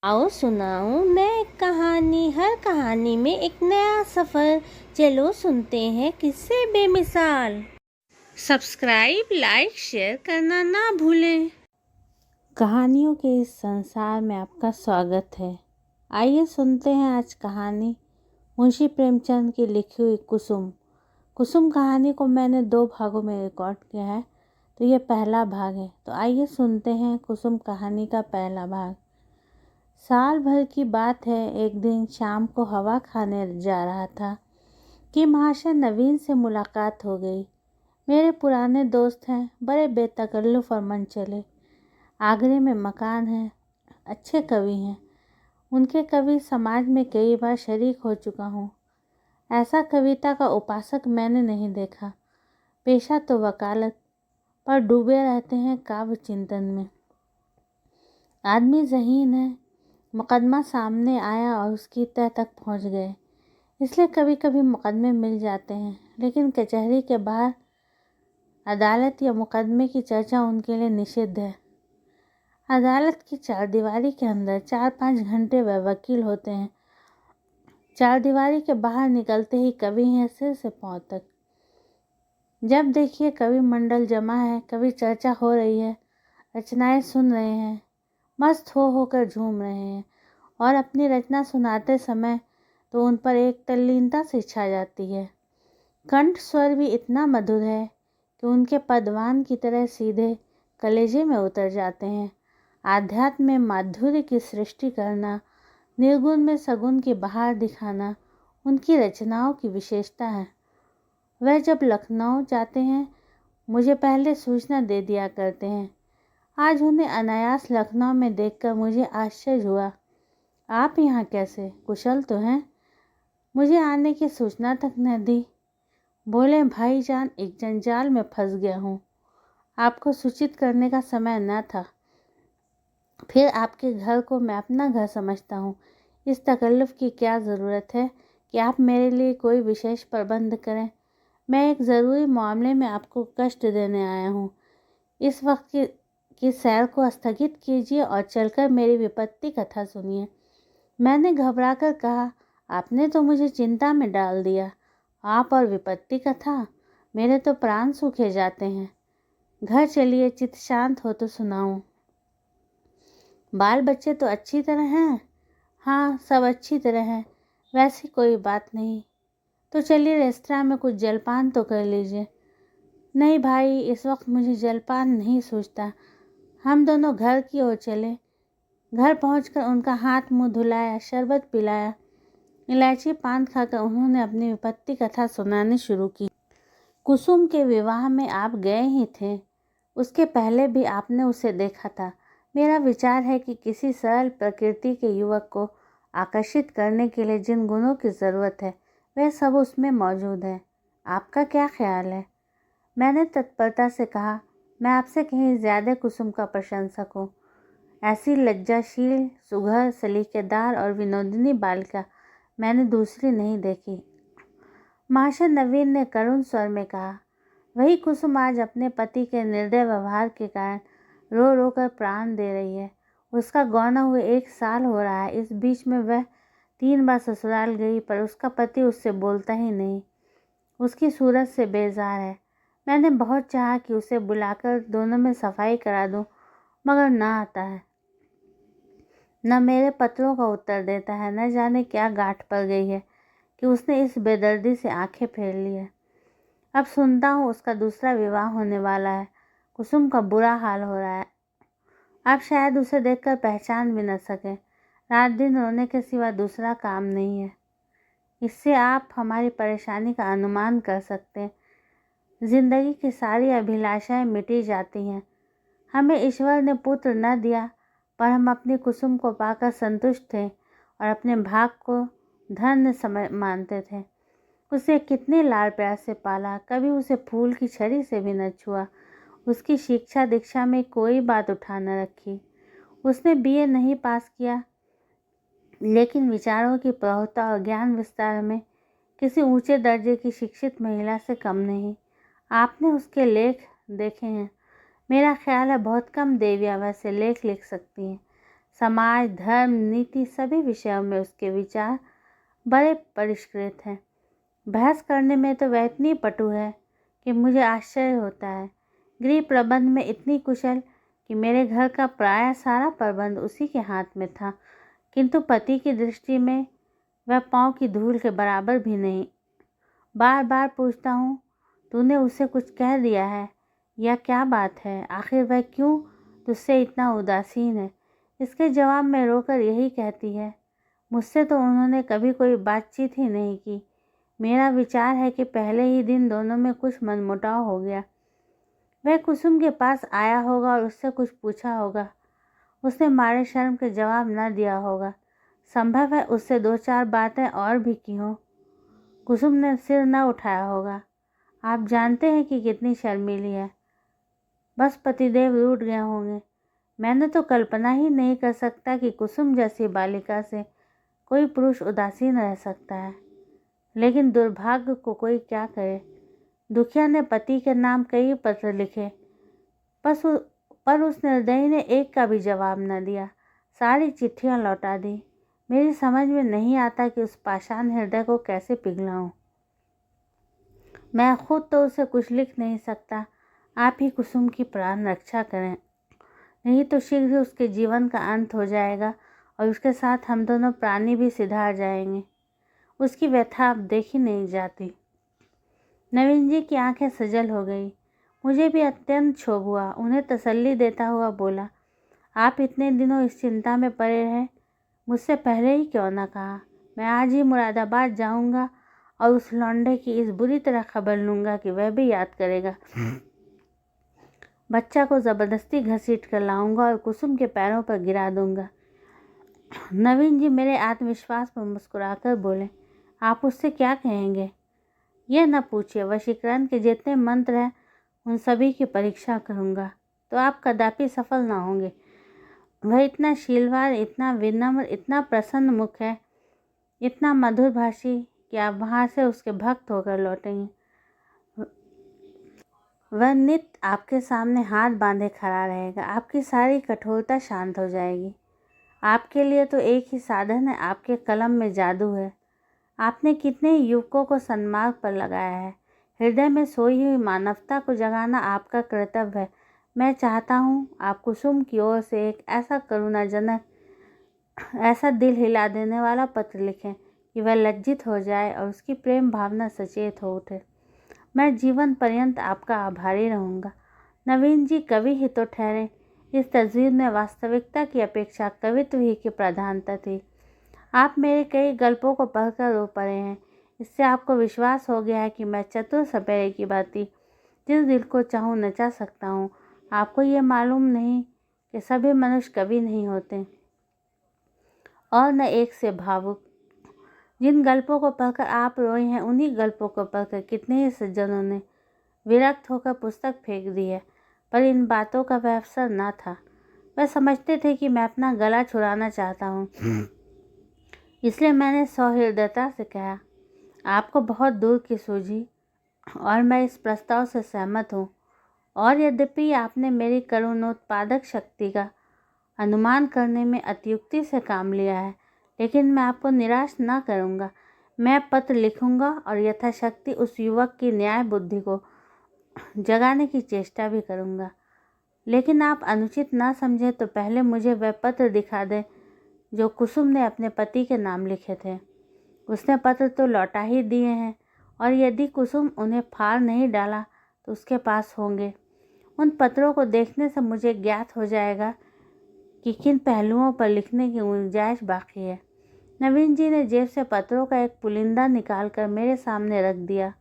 आओ सुनाऊं मैं एक कहानी। हर कहानी में एक नया सफ़र। चलो सुनते हैं किस्से बेमिसाल। सब्सक्राइब, लाइक, शेयर करना ना भूलें। कहानियों के इस संसार में आपका स्वागत है। आइए सुनते हैं आज कहानी मुंशी प्रेमचंद की लिखी हुई कुसुम। कुसुम कहानी को मैंने 2 भागों में रिकॉर्ड किया है, तो ये पहला भाग है। तो आइए सुनते हैं कुसुम कहानी का पहला भाग। साल भर की बात है, एक दिन शाम को हवा खाने जा रहा था कि महाशय नवीन से मुलाकात हो गई। मेरे पुराने दोस्त हैं, बड़े बेतकल्लुफ़ और मनचले। आगरे में मकान है, अच्छे कवि हैं। उनके कवि समाज में कई बार शरीक हो चुका हूँ। ऐसा कविता का उपासक मैंने नहीं देखा। पेशा तो वकालत, पर डूबे रहते हैं काव्य चिंतन में। आदमी ज़हीन है, मुकदमा सामने आया और उसकी तह तक पहुंच गए, इसलिए कभी कभी मुकदमे मिल जाते हैं, लेकिन कचहरी के बाहर अदालत या मुकदमे की चर्चा उनके लिए निषिद्ध है। अदालत की चारदीवारी के अंदर 4-5 घंटे वह वकील होते हैं। चारदीवारी के बाहर निकलते ही कवि हैं सिर से पांव तक। जब देखिए कवि मंडल जमा है, कवि चर्चा हो रही है, रचनाएं सुन रहे हैं, मस्त होकर झूम रहे हैं, और अपनी रचना सुनाते समय तो उन पर एक तल्लीनता से छा जाती है। कंठ स्वर भी इतना मधुर है कि उनके पदवान की तरह सीधे कलेजे में उतर जाते हैं। आध्यात्म में माधुर्य की सृष्टि करना, निर्गुण में सगुण की बहार दिखाना उनकी रचनाओं की विशेषता है। वह जब लखनऊ जाते हैं, मुझे पहले सूचना दे दिया करते हैं। आज उन्हें अनायास लखनऊ में देखकर मुझे आश्चर्य हुआ। आप यहाँ कैसे, कुशल तो हैं? मुझे आने की सूचना तक न दी। बोले, भाईजान, एक जंजाल में फंस गया हूँ, आपको सूचित करने का समय न था। फिर आपके घर को मैं अपना घर समझता हूँ। इस तकल्लुफ़ की क्या ज़रूरत है कि आप मेरे लिए कोई विशेष प्रबंध करें? मैं एक ज़रूरी मामले में आपको कष्ट देने आया हूँ। इस वक्त की सैर को स्थगित कीजिए और चलकर मेरी विपत्ति कथा सुनिए। मैंने घबराकर कहा, आपने तो मुझे चिंता में डाल दिया। आप और विपत्ति कथा, मेरे तो प्राण सूखे जाते हैं। घर चलिए, चित्त शांत हो तो सुनाऊं। बाल बच्चे तो अच्छी तरह हैं? हाँ, सब अच्छी तरह हैं, वैसी कोई बात नहीं। तो चलिए रेस्तरां में कुछ जलपान तो कर लीजिए। नहीं भाई, इस वक्त मुझे जलपान नहीं सूझता। हम दोनों घर की ओर चले। घर पहुंचकर उनका हाथ मुंह धुलाया, शरबत पिलाया, इलायची पान खाकर उन्होंने अपनी विपत्ति कथा सुनानी शुरू की। कुसुम के विवाह में आप गए ही थे, उसके पहले भी आपने उसे देखा था। मेरा विचार है कि किसी सरल प्रकृति के युवक को आकर्षित करने के लिए जिन गुणों की ज़रूरत है, वह सब उसमें मौजूद है। आपका क्या ख्याल है? मैंने तत्परता से कहा, मैं आपसे कहीं ज़्यादा कुसुम का प्रशंसक हूँ। ऐसी लज्जाशील, सुघर, सलीकेदार और विनोदिनी बालिका मैंने दूसरी नहीं देखी। महाशय नवीन ने करुण स्वर में कहा। वही कुसुम आज अपने पति के निर्दय व्यवहार के कारण रो रो कर प्राण दे रही है। उसका गौना हुए 1 साल हो रहा है। इस बीच में वह 3 बार ससुराल गई, पर उसका पति उससे बोलता ही नहीं, उसकी सूरत से बेजार है। मैंने बहुत चाहा कि उसे बुलाकर दोनों में सफाई करा दूं, मगर ना आता है, न मेरे पत्रों का उत्तर देता है। न जाने क्या गांठ पड़ गई है कि उसने इस बेदर्दी से आंखें फेर ली है। अब सुनता हूँ उसका दूसरा विवाह होने वाला है। कुसुम का बुरा हाल हो रहा है। आप शायद उसे देखकर पहचान भी न सके। रात दिन रोने के सिवा दूसरा काम नहीं है। इससे आप हमारी परेशानी का अनुमान कर सकते हैं। जिंदगी की सारी अभिलाषाएं मिटी जाती हैं। हमें ईश्वर ने पुत्र न दिया, पर हम अपनी कुसुम को पाकर संतुष्ट थे और अपने भाग को धन्य मानते थे। उसे कितने लाड़ प्यार से पाला, कभी उसे फूल की छड़ी से भी न छुआ। उसकी शिक्षा दीक्षा में कोई बात उठा न रखी। उसने बीए नहीं पास किया, लेकिन विचारों की प्रौढ़ता और ज्ञान विस्तार में किसी ऊंचे दर्जे की शिक्षित महिला से कम नहीं। आपने उसके लेख देखे हैं। मेरा ख्याल है बहुत कम देवियां वैसे लेख लिख सकती हैं। समाज, धर्म, नीति सभी विषयों में उसके विचार बड़े परिष्कृत हैं। बहस करने में तो वह इतनी पटु है कि मुझे आश्चर्य होता है। गृह प्रबंध में इतनी कुशल कि मेरे घर का प्राय सारा प्रबंध उसी के हाथ में था, किंतु पति की दृष्टि में वह पाँव की धूल के बराबर भी नहीं। बार बार पूछता हूँ, तूने उसे कुछ कह दिया है या क्या बात है? आखिर वह क्यों तुझसे इतना उदासीन है? इसके जवाब में रोकर यही कहती है, मुझसे तो उन्होंने कभी कोई बातचीत ही नहीं की। मेरा विचार है कि पहले ही दिन दोनों में कुछ मनमुटाव हो गया। वह कुसुम के पास आया होगा और उससे कुछ पूछा होगा। उसने मारे शर्म के जवाब न दिया होगा। संभव है उससे 2-4 बातें और भी की हों। कुसुम ने सिर न उठाया होगा। आप जानते हैं कि कितनी शर्मीली है। बस पतिदेव रूठ गए होंगे। मैंने तो कल्पना ही नहीं कर सकता कि कुसुम जैसी बालिका से कोई पुरुष उदासीन रह सकता है। लेकिन दुर्भाग्य को कोई क्या करे। दुखिया ने पति के नाम कई पत्र लिखे, पर उस निर्दयी ने एक का भी जवाब न दिया। सारी चिट्ठियां लौटा दी। मेरी समझ में नहीं आता कि उस पाषाण हृदय को कैसे पिघलाऊं। मैं खुद तो उसे कुछ लिख नहीं सकता। आप ही कुसुम की प्राण रक्षा करें, नहीं तो शीघ्र ही उसके जीवन का अंत हो जाएगा और उसके साथ हम दोनों प्राणी भी सिधार जाएंगे। उसकी व्यथा अब देखी नहीं जाती। नवीन जी की आंखें सजल हो गई। मुझे भी अत्यंत क्षोभ हुआ। उन्हें तसल्ली देता हुआ बोला, आप इतने दिनों इस चिंता में पड़े रहे, मुझसे पहले ही क्यों ना कहा? मैं आज ही मुरादाबाद जाऊंगा और उस लौंडे की इस बुरी तरह खबर लूँगा कि वह भी याद करेगा। बच्चा को ज़बरदस्ती घसीट कर लाऊंगा और कुसुम के पैरों पर गिरा दूंगा। नवीन जी मेरे आत्मविश्वास पर मुस्कुराकर बोले, आप उससे क्या कहेंगे? यह न पूछिए। वशीकरण के जितने मंत्र हैं उन सभी की परीक्षा करूँगा तो आप कदापि सफल ना होंगे। वह इतना शीलवान, इतना विनम्र, इतना प्रसन्न मुख है, इतना मधुरभाषी कि आप वहाँ से उसके भक्त होकर लौटेंगे। वह नित्य आपके सामने हाथ बांधे खड़ा रहेगा। आपकी सारी कठोरता शांत हो जाएगी। आपके लिए तो एक ही साधन है, आपके कलम में जादू है। आपने कितने युवकों को सन्मार्ग पर लगाया है। हृदय में सोई हुई मानवता को जगाना आपका कर्तव्य है। मैं चाहता हूँ आप कुसुम की ओर से एक ऐसा करुणाजनक, ऐसा दिल हिला देने वाला पत्र लिखें कि वह लज्जित हो जाए और उसकी प्रेम भावना सचेत हो उठे। मैं जीवन पर्यंत आपका आभारी रहूँगा। नवीन जी कवि ही तो ठहरे। इस तस्वीर में वास्तविकता की अपेक्षा कवित्व ही की प्रधानता थी। आप मेरे कई गल्पों को पढ़कर रो पड़े हैं। इससे आपको विश्वास हो गया है कि मैं चतुर सपेरे की भांति जिस दिल को चाहूँ नचा सकता हूँ। आपको ये मालूम नहीं कि सभी मनुष्य कवि नहीं होते और न एक से भावुक। जिन गल्पों को पढ़कर आप रोए हैं, उन्हीं गल्पों को पढ़कर कितने ही सज्जनों ने विरक्त होकर पुस्तक फेंक दी है। पर इन बातों का वह अवसर न था। वह समझते थे कि मैं अपना गला छुड़ाना चाहता हूँ। इसलिए मैंने सौहृदयता से कहा, आपको बहुत दूर की सूझी और मैं इस प्रस्ताव से सहमत हूँ। और यद्यपि आपने मेरी करुणोत्पादक शक्ति का अनुमान करने में अतियुक्ति से काम लिया है, लेकिन मैं आपको निराश न करूँगा। मैं पत्र लिखूँगा और यथाशक्ति उस युवक की न्याय बुद्धि को जगाने की चेष्टा भी करूँगा। लेकिन आप अनुचित ना समझे तो पहले मुझे वह पत्र दिखा दें जो कुसुम ने अपने पति के नाम लिखे थे। उसने पत्र तो लौटा ही दिए हैं और यदि कुसुम उन्हें फाड़ नहीं डाला तो उसके पास होंगे। उन पत्रों को देखने से मुझे ज्ञात हो जाएगा कि किन पहलुओं पर लिखने की गुंजाइश बाकी है। नवीन जी ने जेब से पत्रों का एक पुलिंदा निकालकर मेरे सामने रख दिया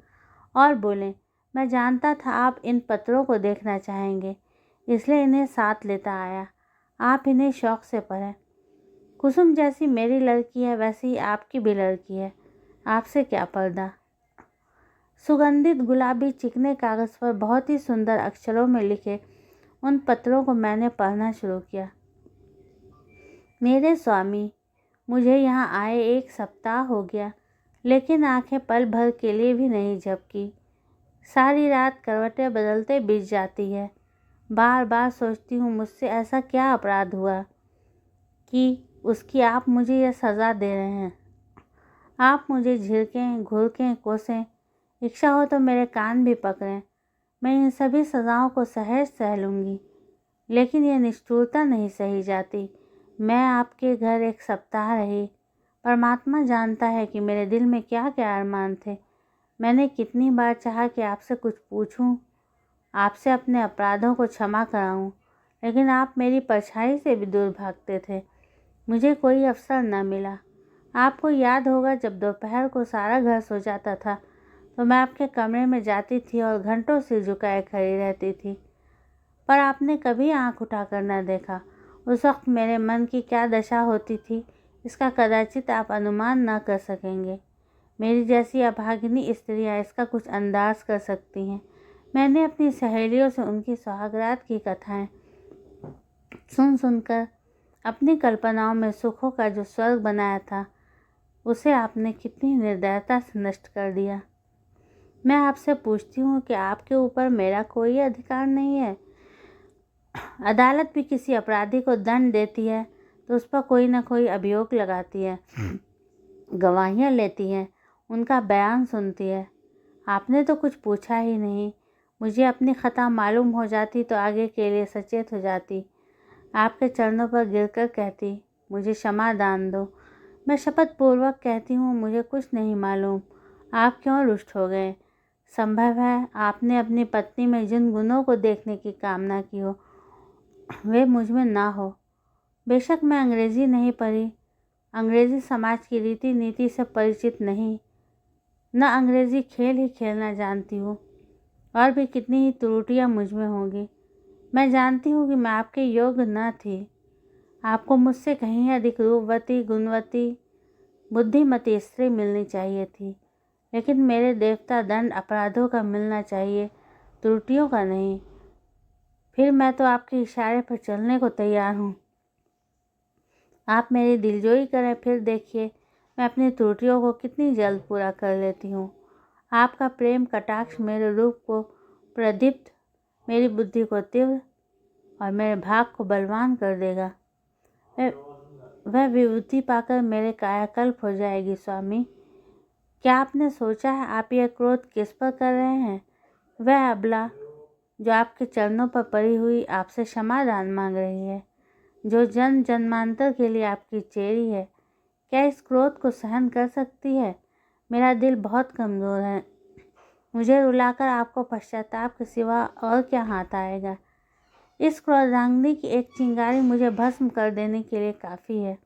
और बोले, मैं जानता था आप इन पत्रों को देखना चाहेंगे, इसलिए इन्हें साथ लेता आया। आप इन्हें शौक से पढ़ें। कुसुम जैसी मेरी लड़की है वैसी ही आपकी भी लड़की है। आपसे क्या पर्दा। सुगंधित गुलाबी चिकने कागज़ पर बहुत ही सुंदर अक्षरों में लिखे उन पत्रों को मैंने पढ़ना शुरू किया। मेरे स्वामी, मुझे यहाँ आए 1 सप्ताह हो गया, लेकिन आंखें पल भर के लिए भी नहीं झपकी। सारी रात करवटें बदलते बीत जाती है। बार बार सोचती हूँ मुझसे ऐसा क्या अपराध हुआ कि उसकी आप मुझे यह सज़ा दे रहे हैं। आप मुझे झिड़कें, घुड़कें, कोसें, इच्छा हो तो मेरे कान भी पकड़ें, मैं इन सभी सज़ाओं को सहज सह लूँगी, लेकिन यह निष्ठुरता नहीं सही जाती। मैं आपके घर 1 सप्ताह रही। परमात्मा जानता है कि मेरे दिल में क्या क्या अरमान थे। मैंने कितनी बार चाहा कि आपसे कुछ पूछूं, आपसे अपने अपराधों को क्षमा कराऊं, लेकिन आप मेरी परछाई से भी दूर भागते थे। मुझे कोई अवसर न मिला। आपको याद होगा जब दोपहर को सारा घर सो जाता था तो मैं आपके कमरे में जाती थी और घंटों सिर झुकाए खड़ी रहती थी, पर आपने कभी आंख उठाकर न देखा। उस वक्त मेरे मन की क्या दशा होती थी इसका कदाचित आप अनुमान न कर सकेंगे। मेरी जैसी अभागिनी स्त्रियाँ इसका कुछ अंदाज कर सकती हैं। मैंने अपनी सहेलियों से उनकी सुहागरात की कथाएं सुनकर अपनी कल्पनाओं में सुखों का जो स्वर्ग बनाया था उसे आपने कितनी निर्दयता से नष्ट कर दिया। मैं आपसे पूछती हूँ कि आपके ऊपर मेरा कोई अधिकार नहीं है। अदालत भी किसी अपराधी को दंड देती है तो उस पर कोई ना कोई अभियोग लगाती है, गवाहियाँ लेती है, उनका बयान सुनती है। आपने तो कुछ पूछा ही नहीं। मुझे अपनी खता मालूम हो जाती तो आगे के लिए सचेत हो जाती। आपके चरणों पर गिरकर कहती, मुझे क्षमा दान दो। मैं शपथ पूर्वक कहती हूँ, मुझे कुछ नहीं मालूम आप क्यों रुष्ट हो गए। संभव है आपने अपनी पत्नी में जिन गुणों को देखने की कामना की हो वे मुझ में ना हो। बेशक मैं अंग्रेज़ी नहीं पढ़ी, अंग्रेज़ी समाज की रीति नीति से परिचित नहीं, न अंग्रेज़ी खेल ही खेलना जानती हूँ, और भी कितनी ही त्रुटियाँ मुझ में होंगी। मैं जानती हूँ कि मैं आपके योग्य न थी। आपको मुझसे कहीं अधिक रूपवती, गुणवती, बुद्धिमती स्त्री मिलनी चाहिए थी, लेकिन मेरे देवता दंड अपराधों का मिलना चाहिए, त्रुटियों का नहीं। फिर मैं तो आपके इशारे पर चलने को तैयार हूँ। आप मेरी दिलजोई करें, फिर देखिए मैं अपनी त्रुटियों को कितनी जल्द पूरा कर लेती हूँ। आपका प्रेम कटाक्ष मेरे रूप को प्रदीप्त, मेरी बुद्धि को तीव्र और मेरे भाग को बलवान कर देगा। वह विभूति पाकर मेरे कायाकल्प हो जाएगी। स्वामी, क्या आपने सोचा है आप यह क्रोध किस पर कर रहे हैं? वह अबला जो आपके चरणों पर पड़ी हुई आपसे क्षमादान मांग रही है, जो जन्म जन्मांतर के लिए आपकी चेरी है, क्या इस क्रोध को सहन कर सकती है? मेरा दिल बहुत कमज़ोर है। मुझे रुलाकर आपको पश्चाताप के सिवा और क्या हाथ आएगा? इस क्रोधाग्नि की एक चिंगारी मुझे भस्म कर देने के लिए काफ़ी है।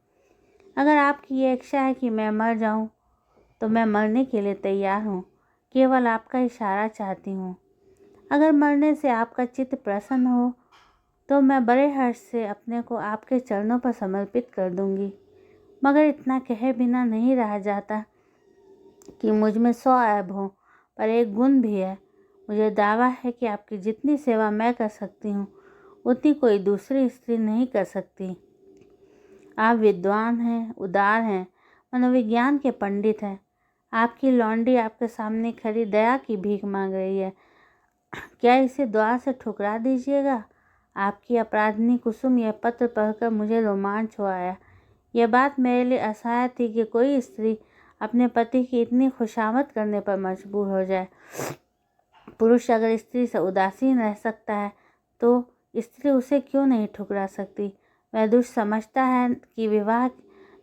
अगर आपकी ये इच्छा है कि मैं मर जाऊं, तो मैं मरने के लिए तैयार हूँ। केवल आपका इशारा चाहती हूँ। अगर मरने से आपका चित्त प्रसन्न हो तो मैं बड़े हर्ष से अपने को आपके चरणों पर समर्पित कर दूंगी। मगर इतना कहे बिना नहीं रहा जाता कि मुझ में 100 ऐब हों, पर एक गुण भी है। मुझे दावा है कि आपकी जितनी सेवा मैं कर सकती हूँ उतनी कोई दूसरी स्त्री नहीं कर सकती। आप विद्वान हैं, उदार हैं, मनोविज्ञान के पंडित हैं। आपकी लौंडी आपके सामने खड़ी दया की भीख मांग रही है। क्या इसे द्वार से ठुकरा दीजिएगा? आपकी अपराधिनी कुसुम यह पत्र पढ़कर मुझे रोमांच हो आया। यह बात मेरे लिए असह्य थी कि कोई स्त्री अपने पति की इतनी खुशामद करने पर मजबूर हो जाए। पुरुष अगर स्त्री से उदासीन रह सकता है तो स्त्री उसे क्यों नहीं ठुकरा सकती? वह दुष्ट समझता है कि विवाह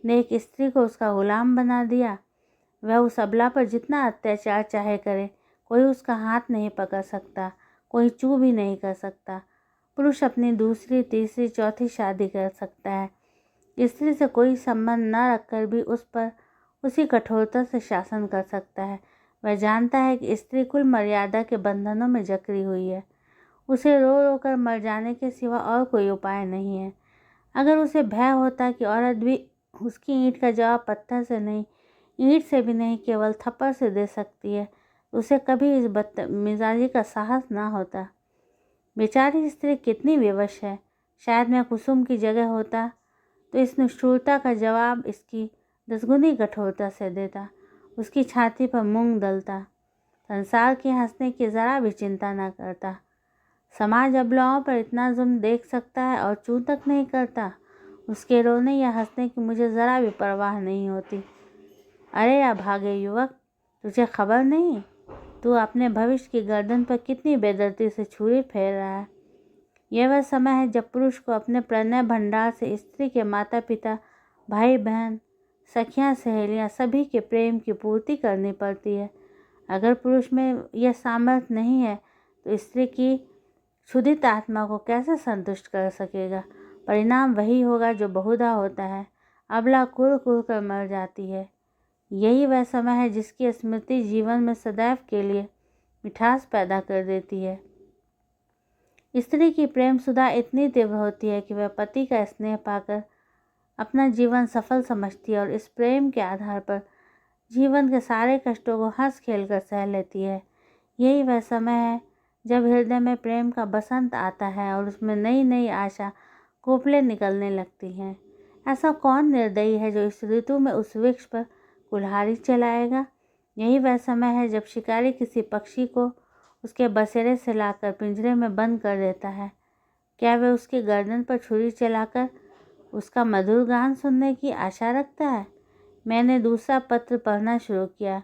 ने एक स्त्री को उसका गुलाम बना दिया। वह उस अबला पर जितना अत्याचार चाहे करे, कोई उसका हाथ नहीं पकड़ सकता, कोई चू भी नहीं कर सकता। पुरुष अपनी दूसरी, तीसरी, चौथी शादी कर सकता है। स्त्री से कोई संबंध न रखकर भी उस पर उसी कठोरता से शासन कर सकता है। वह जानता है कि स्त्री कुल मर्यादा के बंधनों में जकड़ी हुई है। उसे रो रो कर मर जाने के सिवा और कोई उपाय नहीं है। अगर उसे भय होता कि औरत भी उसकी ईंट का जवाब पत्थर से नहीं, ईंट से भी नहीं, केवल थप्पड़ से दे सकती है, उसे कभी इस बदमिजाजी का साहस ना होता। बेचारी स्त्री कितनी विवश है। शायद मैं कुसुम की जगह होता तो इस निष्ठुरता का जवाब इसकी 10 गुनी कठोरता से देता, उसकी छाती पर मूंग दलता, संसार के हंसने की ज़रा भी चिंता न करता। समाज अबलाओं पर इतना जुल्म देख सकता है और चूं तक नहीं करता। उसके रोने या हंसने की मुझे ज़रा भी परवाह नहीं होती। अरे अभागे युवक, तुझे खबर नहीं तू अपने भविष्य की गर्दन पर कितनी बेदर्दी से छुरी फेर रहा है। यह वह समय है जब पुरुष को अपने प्रणय भंडार से स्त्री के माता पिता, भाई बहन, सखियां, सहेलियां सभी के प्रेम की पूर्ति करनी पड़ती है। अगर पुरुष में यह सामर्थ्य नहीं है तो स्त्री की क्षुधित आत्मा को कैसे संतुष्ट कर सकेगा। परिणाम वही होगा जो बहुधा होता है, अबला कुल कुल कर मर जाती है। यही वह समय है जिसकी स्मृति जीवन में सदैव के लिए मिठास पैदा कर देती है। स्त्री की प्रेम सुधा इतनी तीव्र होती है कि वह पति का स्नेह पाकर अपना जीवन सफल समझती है और इस प्रेम के आधार पर जीवन के सारे कष्टों को हंस खेल कर सह लेती है। यही वह समय है जब हृदय में प्रेम का बसंत आता है और उसमें नई नई आशा कोपलें निकलने लगती हैं। ऐसा कौन निर्दयी है जो इस ऋतु में उस वृक्ष पर कुल्हाड़ी चलाएगा। यही वह समय है जब शिकारी किसी पक्षी को उसके बसेरे से लाकर पिंजरे में बंद कर देता है। क्या वह उसकी गर्दन पर छुरी चलाकर उसका मधुर गान सुनने की आशा रखता है। मैंने दूसरा पत्र पढ़ना शुरू किया।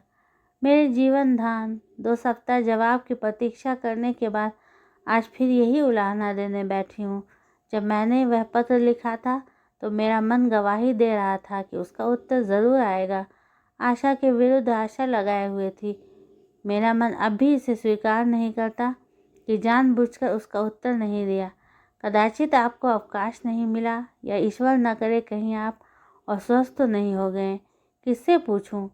मेरे जीवन धान 2 सप्ताह जवाब की प्रतीक्षा करने के बाद आज फिर यही उलाहना देने बैठी हूँ। जब मैंने वह पत्र लिखा था तो मेरा मन गवाही दे रहा था कि उसका उत्तर ज़रूर आएगा। आशा के विरुद्ध आशा लगाए हुए थी। मेरा मन अब भी इसे स्वीकार नहीं करता कि जानबूझकर उसका उत्तर नहीं दिया। कदाचित आपको अवकाश नहीं मिला या ईश्वर न करे कहीं आप अस्वस्थ तो नहीं हो गए। किससे पूछूं?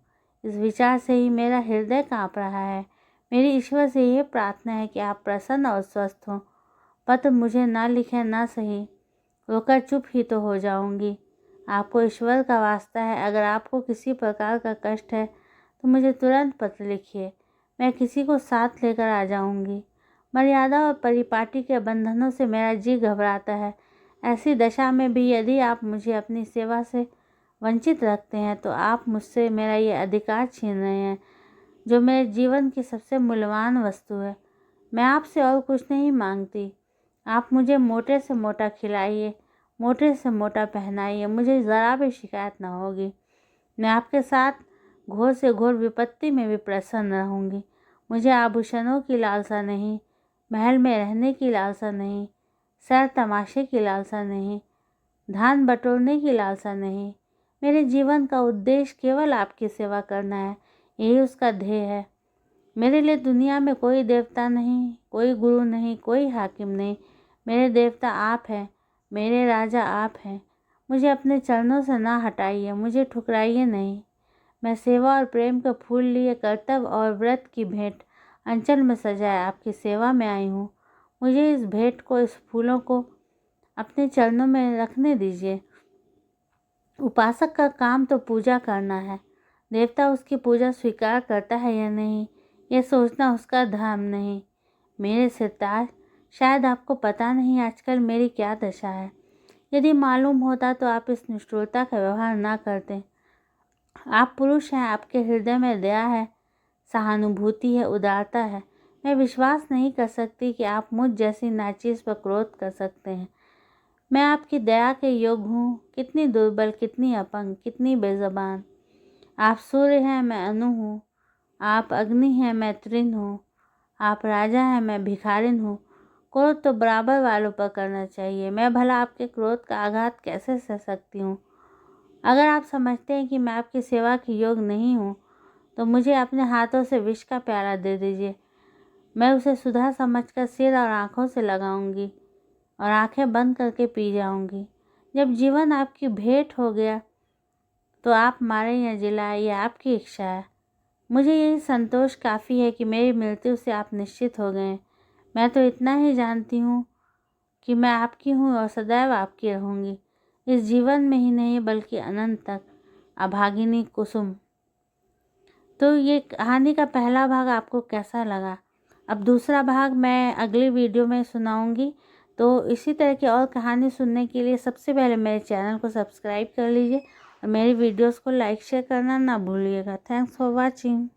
इस विचार से ही मेरा हृदय काँप रहा है। मेरी ईश्वर से यह प्रार्थना है कि आप प्रसन्न और स्वस्थ हों। पत्र मुझे ना लिखें ना सही, रोकर चुप ही तो हो जाऊंगी। आपको ईश्वर का वास्ता है, अगर आपको किसी प्रकार का कष्ट है तो मुझे तुरंत पत्र लिखिए। मैं किसी को साथ लेकर आ जाऊंगी। मर्यादा और परिपाटी के बंधनों से मेरा जी घबराता है। ऐसी दशा में भी यदि आप मुझे अपनी सेवा से वंचित रखते हैं तो आप मुझसे मेरा ये अधिकार छीन रहे हैं जो मेरे जीवन की सबसे मूल्यवान वस्तु है। मैं आपसे और कुछ नहीं मांगती। आप मुझे मोटे से मोटा खिलाइए, मोटे से मोटा पहनाइए, मुझे ज़रा भी शिकायत ना होगी। मैं आपके साथ घोर से घोर विपत्ति में भी प्रसन्न रहूँगी। मुझे आभूषणों की लालसा नहीं, महल में रहने की लालसा नहीं, सैर तमाशे की लालसा नहीं, धान बटोरने की लालसा नहीं। मेरे जीवन का उद्देश्य केवल आपकी सेवा करना है, यही उसका ध्येय है। मेरे लिए दुनिया में कोई देवता नहीं, कोई गुरु नहीं, कोई हाकिम नहीं। मेरे देवता आप हैं, मेरे राजा आप हैं। मुझे अपने चरणों से ना हटाइए, मुझे ठुकराइए नहीं। मैं सेवा और प्रेम के फूल लिए कर्तव्य और व्रत की भेंट अंचल में सजाए आपकी सेवा में आई हूँ। मुझे इस भेंट को, इस फूलों को अपने चरणों में रखने दीजिए। उपासक का काम तो पूजा करना है। देवता उसकी पूजा स्वीकार करता है या नहीं, यह सोचना उसका धर्म नहीं। मेरे सिरताज, शायद आपको पता नहीं आजकल मेरी क्या दशा है। यदि मालूम होता तो आप इस निष्ठुरता का व्यवहार ना करते। आप पुरुष हैं, आपके हृदय में दया है, सहानुभूति है, उदारता है। मैं विश्वास नहीं कर सकती कि आप मुझ जैसी नाचीज पर क्रोध कर सकते हैं। मैं आपकी दया के योग्य हूँ। कितनी दुर्बल, कितनी अपंग, कितनी बेज़बान। आप सूर्य हैं, मैं अनु हूँ। आप अग्नि हैं, मैं तृण हूँ। आप राजा हैं, मैं भिखारिन हूँ। क्रोध तो बराबर वालों पर करना चाहिए। मैं भला आपके क्रोध का आघात कैसे सह सकती हूँ। अगर आप समझते हैं कि मैं आपकी सेवा के योग्य नहीं हूँ तो मुझे अपने हाथों से विष का प्याला दे दीजिए। मैं उसे सुधा समझकर सिर और आँखों से लगाऊंगी और आंखें बंद करके पी जाऊंगी। जब जीवन आपकी भेंट हो गया तो आप मारें या जिलाएं, यह आपकी इच्छा है। मुझे यही संतोष काफ़ी है कि मेरी मृत्यु से आप निश्चित हो गए। मैं तो इतना ही जानती हूँ कि मैं आपकी हूँ और सदैव आपकी रहूँगी, इस जीवन में ही नहीं बल्कि अनंत तक। अभागिनी कुसुम। तो ये कहानी का पहला भाग आपको कैसा लगा? अब दूसरा भाग मैं अगली वीडियो में सुनाऊंगी। तो इसी तरह की और कहानी सुनने के लिए सबसे पहले मेरे चैनल को सब्सक्राइब कर लीजिए और मेरी वीडियोस को लाइक शेयर करना ना भूलिएगा। Thanks for watching.